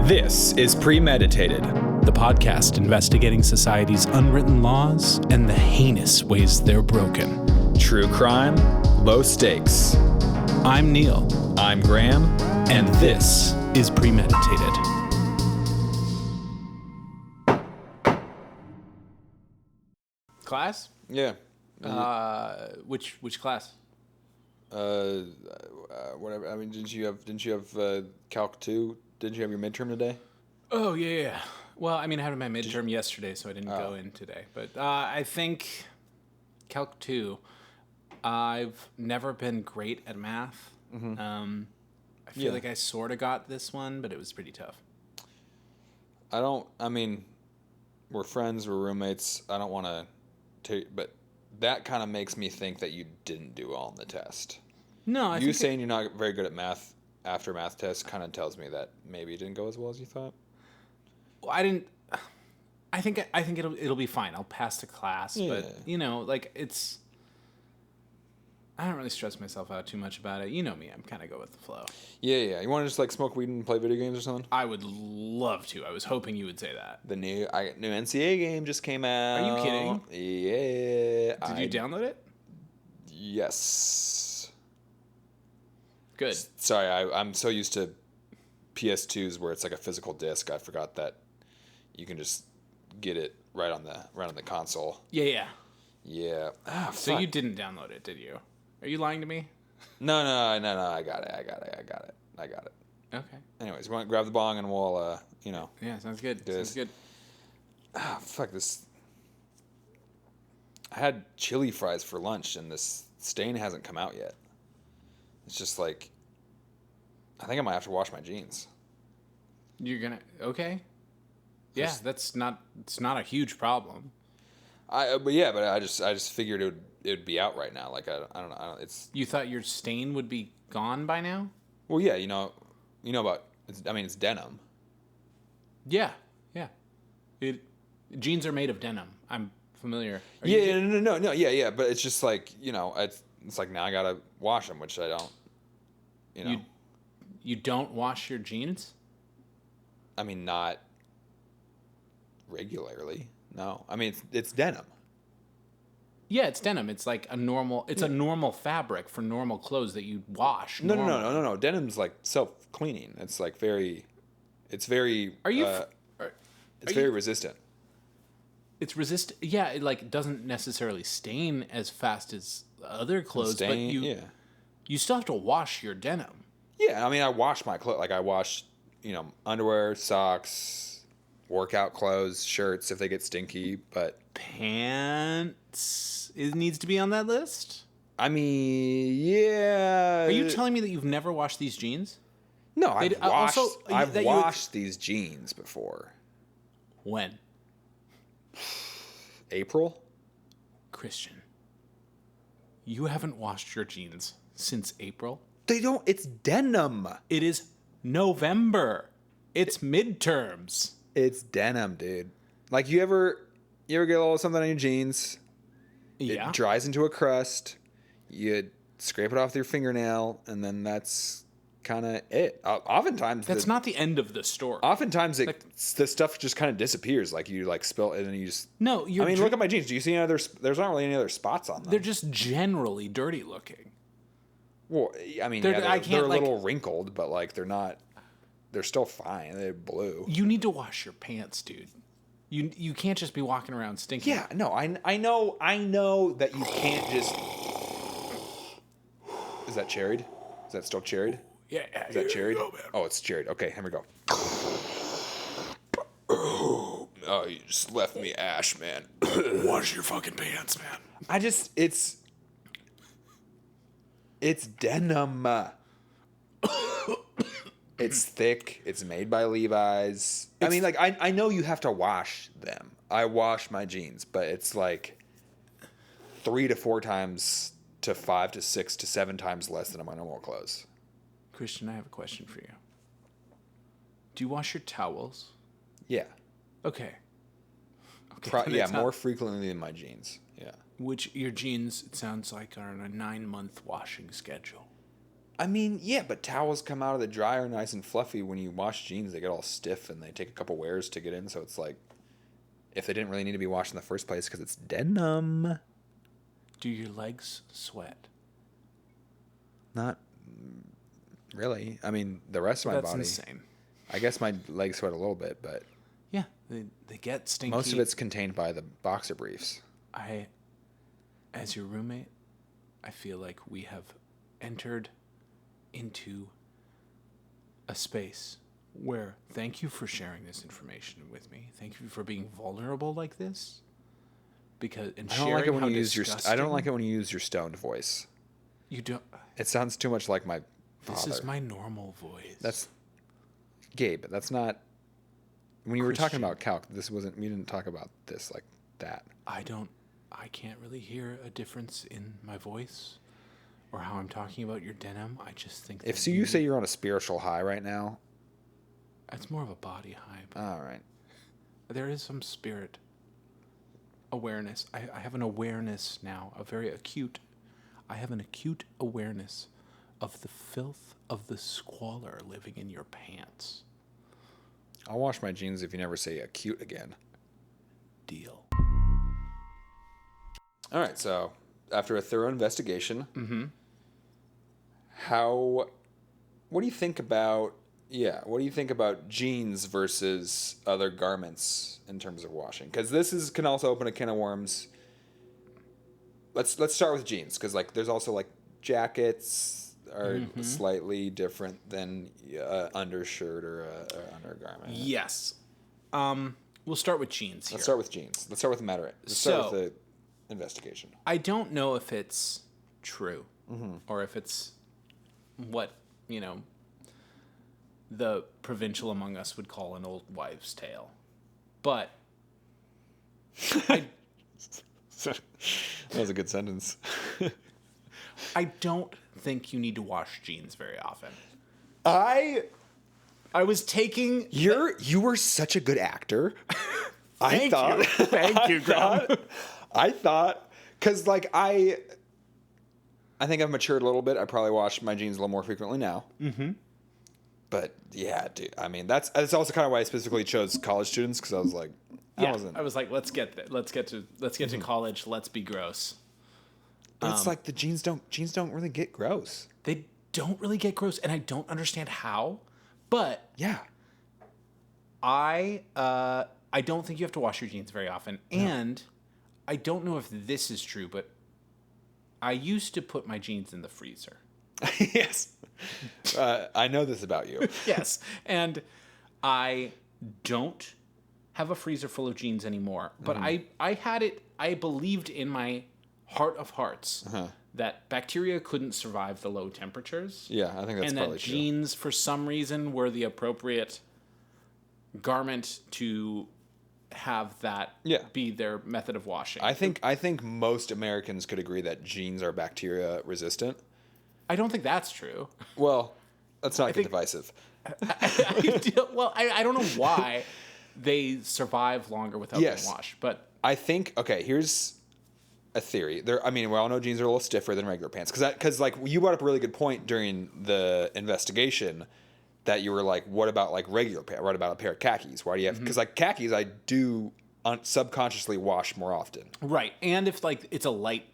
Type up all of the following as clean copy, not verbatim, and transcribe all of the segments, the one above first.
This is Premeditated, the podcast investigating society's unwritten laws and the heinous ways they're broken. true crime, low stakes. I'm Neil, I'm Graham, and this is Premeditated. Class? Yeah. Which class? Whatever. I mean, didn't you have Calc 2? Didn't you have your midterm today? Oh, yeah. Well, I mean, I had my midterm yesterday, so I didn't go in today. But I think Calc 2, I've never been great at math. Mm-hmm. I feel like I sort of got this one, but it was pretty tough. I mean, we're friends, we're roommates. I don't want to take, but that kind of makes me think that you didn't do well on the test. No, you saying you're not very good at math after math test kind of tells me that maybe it didn't go as well as you thought. Well, I didn't. I think it'll be fine. I'll pass the class, but it's. I don't really stress myself out too much about it. You know me, I'm kind of go with the flow. Yeah. You want to just smoke weed and play video games or something? I would love to. I was hoping you would say that. The new NCAA game just came out. Are you kidding? Yeah. Did you download it? Yes. Good. Sorry, I'm so used to PS2s where it's like a physical disc. I forgot that you can just get it right on the console. Yeah. Yeah. So you didn't download it, did you? Are you lying to me? No. I got it. Okay. Anyways, we want to grab the bong and we'll, Yeah, sounds good. Sounds good. Fuck this. I had chili fries for lunch and this stain hasn't come out yet. It's just like, I think I might have to wash my jeans. You're gonna okay? Yeah, it's not a huge problem. But I just figured it would be out right now. Like I don't know. It's. You thought your stain would be gone by now? Well, yeah. You know about. It's denim. Yeah. Jeans are made of denim. I'm familiar. No. Yeah. But it's just like it's like now I gotta wash them, which I don't. You don't wash your jeans? I mean, not regularly. No, I mean it's denim. Yeah, it's denim. It's like a normal. It's a normal fabric for normal clothes that you wash. No. Denim's like self-cleaning. It's like very. It's very. It's very resistant. It's resistant. Yeah, it like doesn't necessarily stain as fast as other clothes, but you still have to wash your denim. Yeah, I mean I wash my clothes. Like I wash, underwear, socks, workout clothes, shirts if they get stinky, but pants needs to be on that list? I mean, yeah. Are you telling me that you've never washed these jeans? No, I've washed these jeans before. When? April? Christian, you haven't washed your jeans since April? It's denim. It is November. It's midterms. It's denim, dude. Like you ever get a little something on your jeans? Yeah. It dries into a crust. You scrape it off with your fingernail, and then that's kind of it. Oftentimes, that's not the end of the story. Oftentimes, the stuff just kind of disappears. Like you spill it, and then you just. No, look at my jeans. Do you see any other? There's not really any other spots on them. They're just generally dirty looking. Well, I mean, they're a little wrinkled, but like they're not. They're still fine. They're blue. You need to wash your pants, dude. You can't just be walking around stinking. Yeah, no, I know that you can't just. Is that cherried? Is that still cherried? Yeah. Is that cherried? Oh, it's cherried. Okay, here we go. Oh, you just left me ash, man. Wash your fucking pants, man. It's denim. It's thick. It's made by Levi's. I know you have to wash them. I wash my jeans, but it's like 3 to 4 times to 5 to 6 to 7 times less than my normal clothes. Christian, I have a question for you. Do you wash your towels? Yeah. Okay. More frequently than my jeans. Yeah. Which your jeans, it sounds like, are on a 9-month washing schedule. I mean, yeah, but towels come out of the dryer nice and fluffy. When you wash jeans, they get all stiff and they take a couple wears to get in. So it's like, if they didn't really need to be washed in the first place because it's denim. Do your legs sweat? Not really. I mean, the rest of my body. That's insane. I guess my legs sweat a little bit, but Yeah, they get stinky. most of it's contained by the boxer briefs. As your roommate, I feel like we have entered into a space where thank you for sharing this information with me. Thank you for being vulnerable like this. Because and I don't like it sharing when how you use disgusting. I don't like it when you use your stoned voice. You don't. It sounds too much like my father. This is my normal voice. That's Gabe. That's not. When you were talking Christian. about calc, this wasn't. We didn't talk about this like that. I can't really hear a difference in my voice or how I'm talking about your denim. I just think If so, you say you're on a spiritual high right now. it's more of a body high. But All right. there is some spirit awareness. I have an awareness now, I have an acute awareness of the filth of the squalor living in your pants. I'll wash my jeans if you never say acute again. Deal. All right. So after a thorough investigation, what do you think about? Yeah, what do you think about jeans versus other garments in terms of washing? Because can also open a can of worms. Let's start with jeans, because like there's also like jackets are slightly different than undershirt or a undergarment. Yes. We'll start with jeans here. Let's start with jeans. Let's start with the matter. Let's start with the investigation. I don't know if it's true or if it's what, the provincial among us would call an old wives' tale. But That was a good sentence. I don't think you need to wash jeans very often. I I was taking... You were such a good actor. I thought. Thank you, Graham. I thought, because like I think I've matured a little bit. I probably wash my jeans a little more frequently now. Mm-hmm. But yeah, dude. I mean, that's also kind of why I specifically chose college students, because I was like, I was like, let's get to college. Let's be gross. But it's like the jeans don't really get gross. They don't really get gross, and I don't understand how. But Yeah. I don't think you have to wash your jeans very often, and I don't know if this is true, but I used to put my jeans in the freezer. Yes. I know this about you. Yes, and I don't have a freezer full of jeans anymore. But I had it. I believed in my heart of hearts that bacteria couldn't survive the low temperatures. Yeah, I think that's and probably that true. jeans, for some reason, were the appropriate garment to have that be their method of washing. I think most Americans could agree that jeans are bacteria resistant. I don't think that's true. Well, let's not get divisive. I don't know why they survive longer without being washed, but I think, okay, here's a theory. I mean, we all know jeans are a little stiffer than regular pants, because like you brought up a really good point during the investigation, that you were like, what about like regular pants? What about a pair of khakis? Why do you have? Because like khakis, I do subconsciously wash more often. right. And if like it's a light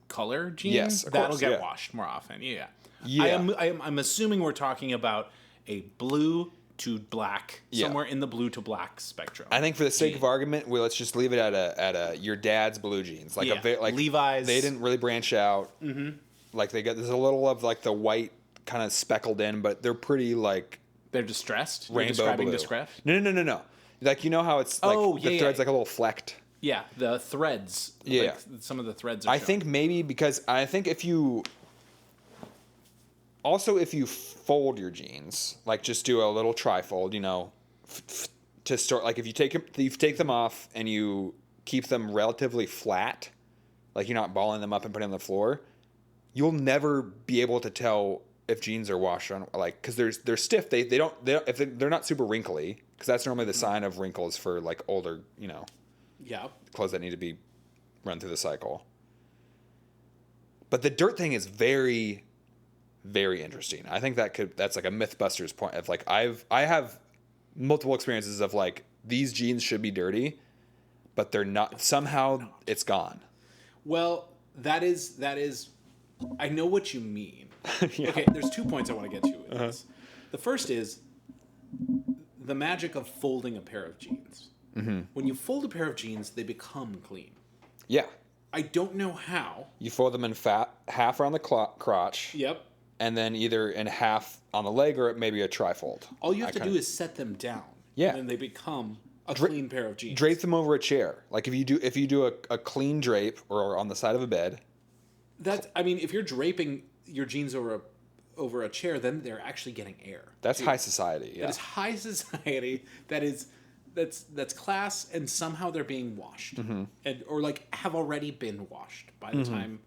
color jean, Yes, of that'll course, get yeah. washed more often. Yeah. Yeah. I'm assuming we're talking about a blue to black, somewhere in the blue to black spectrum. I think for the sake of argument, let's just leave it at a your dad's blue jeans, like like Levi's. They didn't really branch out. Mm-hmm. Like there's a little of like the white kind of speckled in, but they're pretty like They're distressed. rainbow You're describing blue. distressed. No. Like you know how it's like the thread's like a little flecked. Yeah, the threads. Yeah. Like, some of the threads are I showing. think maybe because I think if you fold your jeans, like just do a little trifold, to start, like if you take them off and you keep them relatively flat, like you're not balling them up and putting them on the floor, you'll never be able to tell if jeans are washed on, like, because they're stiff. They don't if they're not super wrinkly, because that's normally the sign of wrinkles for like older, Yeah. clothes that need to be run through the cycle. But the dirt thing is very, very interesting. I think that's like a Mythbusters point of like I have multiple experiences of like these jeans should be dirty, but they're not. Somehow it's gone. Well, that is. I know what you mean. Yeah. Okay, there's 2 points I want to get to with this. The first is the magic of folding a pair of jeans. Mm-hmm. When you fold a pair of jeans, they become clean. Yeah. I don't know how. You fold them in half around the crotch. Yep. And then either in half on the leg or maybe a trifold. All you have to do is set them down. Yeah. And then they become a clean pair of jeans. Drape them over a chair. Like if you do a clean drape or on the side of a bed. If you're draping your jeans over a chair, then they're actually getting air. That's high society. Yeah. That is high society. That's class, and somehow they're being washed, or like have already been washed by the time.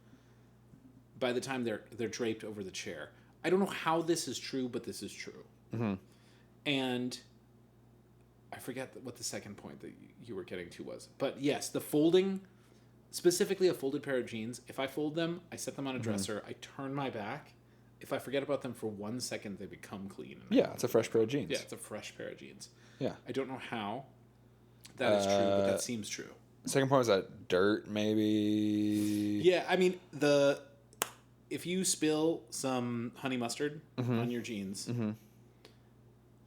By the time they're draped over the chair. I don't know how this is true, but this is true. Mm-hmm. And I forget what the second point that you were getting to was. But yes, the folding, specifically a folded pair of jeans, if I fold them, I set them on a dresser, I turn my back. If I forget about them for 1 second, they become clean. Yeah, it's a fresh pair of jeans. Yeah, it's a fresh pair of jeans. Yeah. I don't know how that is true, but that seems true. Second point was that dirt, maybe. Yeah, I mean, if you spill some honey mustard on your jeans,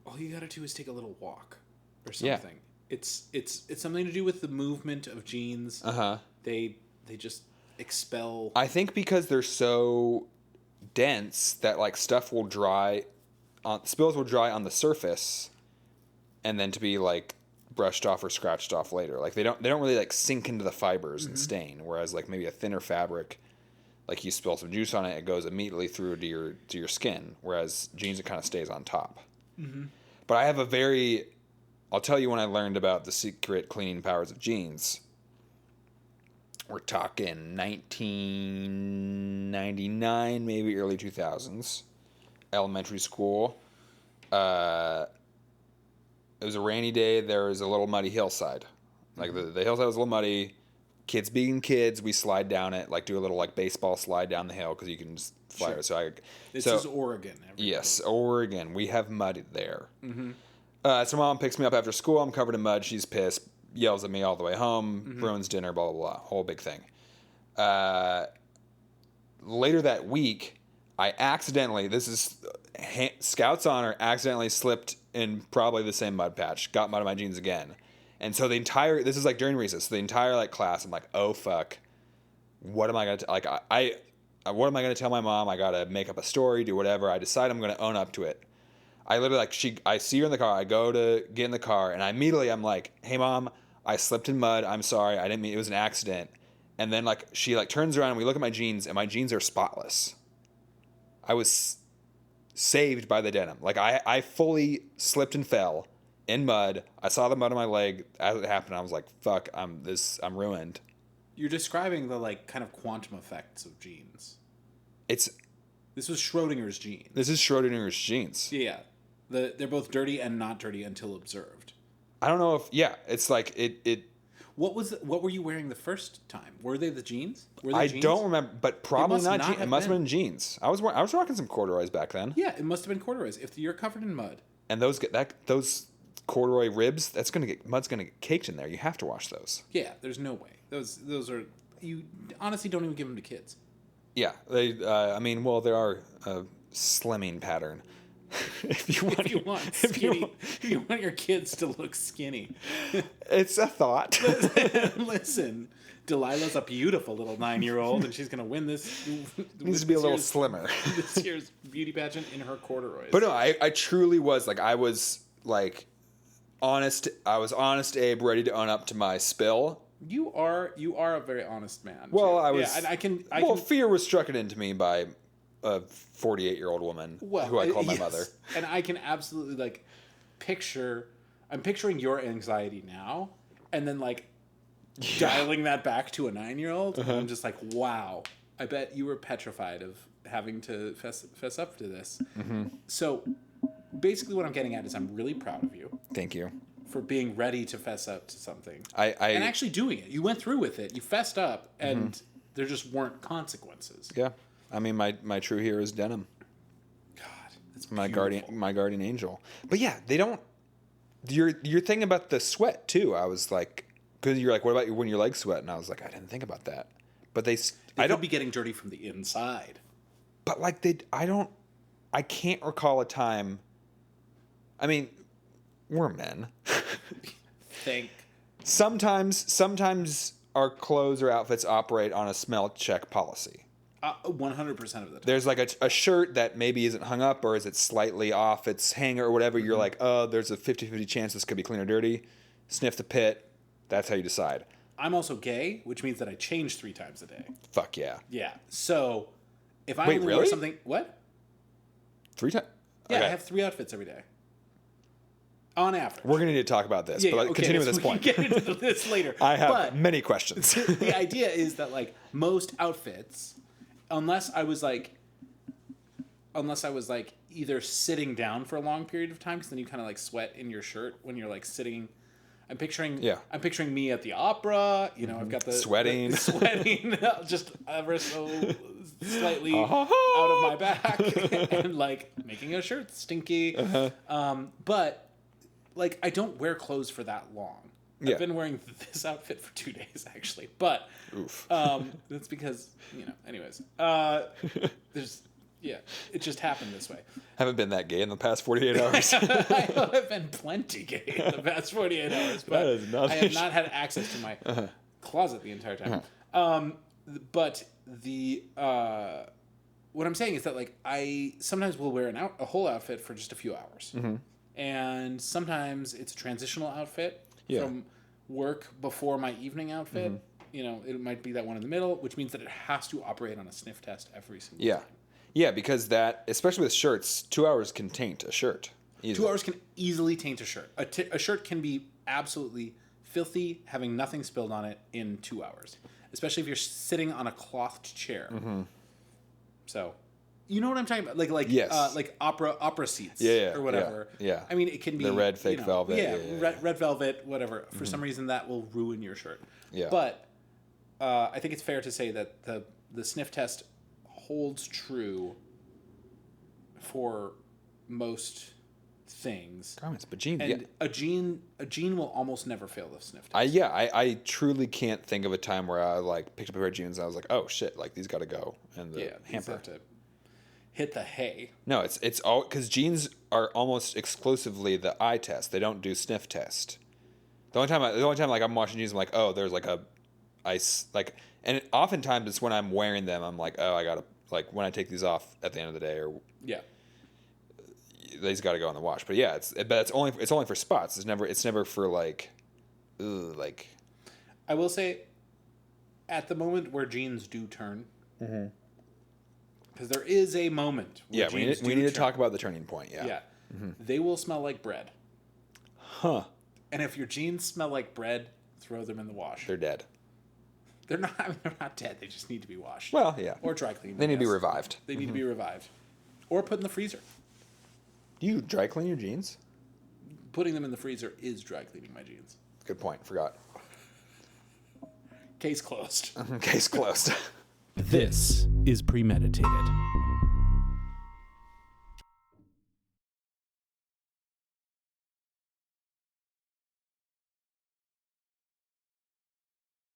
all you gotta do is take a little walk or something. Yeah. It's something to do with the movement of jeans. They just expel. I think because they're so dense that like stuff will dry spills will dry on the surface and then to be like brushed off or scratched off later. Like they don't really like sink into the fibers and stain, whereas like maybe a thinner fabric, like you spill some juice on it, it goes immediately through to your skin, whereas jeans, it kind of stays on top. But I have I'll tell you when I learned about the secret cleaning powers of jeans. We're talking 1999, maybe early 2000s, elementary school. It was a rainy day. There was a little muddy hillside. Like the hillside was a little muddy. Kids being kids, we slide down it, like do a little like baseball slide down the hill because you can just fly. Sure. This is Oregon. Everybody. Yes, Oregon. We have mud there. So mom picks me up after school. I'm covered in mud. She's pissed. Yells at me all the way home. Ruins dinner. Blah blah blah. Whole big thing. Later that week, I accidentally. This is Scout's honor. Accidentally slipped in probably the same mud patch. Got mud on my jeans again. And so this is like during recess, the entire like class, I'm like, oh fuck, what am I gonna what am I gonna tell my mom? I gotta make up a story, do whatever. I decide I'm gonna own up to it. I literally I see her in the car. I go to get in the car, and I'm like, hey mom, I slipped in mud. I'm sorry. I didn't mean it was an accident. And then like she like turns around and we look at my jeans, and my jeans are spotless. I was saved by the denim. Like I fully slipped and fell in mud. I saw the mud on my leg as it happened. I was like, "Fuck, I'm ruined." You're describing the like kind of quantum effects of jeans. This was Schrodinger's jeans. This is Schrodinger's jeans. Yeah, they're both dirty and not dirty until observed. I don't know if it's like it. What were you wearing the first time? Were they the jeans? I don't remember, but probably not jeans. It must have been jeans. I was rocking some corduroys back then. Yeah, it must have been corduroys. If you're covered in mud. And those corduroy ribs, mud's gonna get caked in there. You have to wash those. Yeah, there's no way. Those are, you honestly don't even give them to kids. Yeah, they. There are a slimming pattern. If you want your kids to look skinny, it's a thought. Listen, Delilah's a beautiful little 9-year-old, and she's gonna win this. Needs to be a little slimmer. This year's beauty pageant in her corduroys. But no, I truly was like, I was like honest. I was honest, Abe, ready to own up to my spill. You are a very honest man. Well, too. I was. Yeah, and fear was struck into me by a 48-year-old woman who I called my mother. And I can absolutely like picture. I'm picturing your anxiety now, and then like dialing that back to a 9-year-old. And I'm just like, wow. I bet you were petrified of having to fess up to this. So basically, what I'm getting at is I'm really proud of you. Thank you. For being ready to fess up to something. And actually doing it. You went through with it. You fessed up, and there just weren't consequences. Yeah. I mean, my true hero is denim. my guardian angel. But yeah, they don't. Your thing about the sweat too. I was like, because you're like, what about when your legs sweat? And I was like, I didn't think about that. But They could be getting dirty from the inside. But like I can't recall a time. I mean, we're men. Sometimes our clothes or outfits operate on a smell check policy. 100% of the time. There's like a shirt that maybe isn't hung up, or is it slightly off its hanger or whatever. You're like, oh, there's a 50-50 chance this could be clean or dirty. Sniff the pit. That's how you decide. I'm also gay, which means that I change 3 times a day. Fuck yeah. Yeah. So if I Wait, only really? wear something... What? 3 times? Yeah, Okay. I have 3 outfits every day. On average. We're going to need to talk about this, but okay, continue with this we point. can get into this later. I have But many questions. the idea is that like most outfits, unless I was like either sitting down for a long period of time, because then you kind of like sweat in your shirt when you're like sitting. I'm picturing me at the opera. You know, I've got the Sweating, just ever so slightly out of my back, and like making a shirt stinky. But like I don't wear clothes for that long. Yeah. I've been wearing this outfit for 2 days actually, but that's because anyways, it just happened this way. Haven't been that gay in the past 48 hours. I have been plenty gay in the past 48 hours, but That is nothing. I have not had access to my closet the entire time. But the what I'm saying is that like I sometimes will wear a whole outfit for just a few hours, and sometimes it's a transitional outfit from work before my evening outfit. You know, it might be that one in the middle, which means that it has to operate on a sniff test every single time. Yeah, because that, especially with shirts, 2 hours can taint a shirt. Easily. 2 hours can easily taint a shirt. A shirt can be absolutely filthy, having nothing spilled on it in 2 hours, especially if you're sitting on a clothed chair. So, you know what I'm talking about? Like Yes. Like opera seats, or whatever. Yeah. I mean, it can be the red fake velvet. Red velvet, whatever. For some reason, that will ruin your shirt. Yeah. But I think it's fair to say that the sniff test holds true for most things. Garments, but jeans. And a jean will almost never fail the sniff test. I truly can't think of a time where I like picked up a pair of jeans and I was like, oh shit, like these got to go in the these hamper. have to hit the hay. No, it's all because jeans are almost exclusively the eye test. They don't do sniff test. The only time like I'm washing jeans, I'm like, oh, there's like a ice like, and oftentimes it's when I'm wearing them, I'm like, oh, I gotta like when I take these off at the end of the day or these got to go in the wash. But yeah, it's only for spots. It's never for like, like. I will say, at the moment where jeans do turn, because there is a moment. Where we need to talk about the turning point. Yeah. They will smell like bread. Huh. And if your jeans smell like bread, throw them in the wash. They're dead. They're not dead. They just need to be washed. Well, yeah. Or dry cleaned. They need to be revived. They need to be revived, or put in the freezer. Do you dry clean your jeans? Putting them in the freezer is dry cleaning my jeans. Good point. Forgot. Case closed. Case closed. This is Premeditated.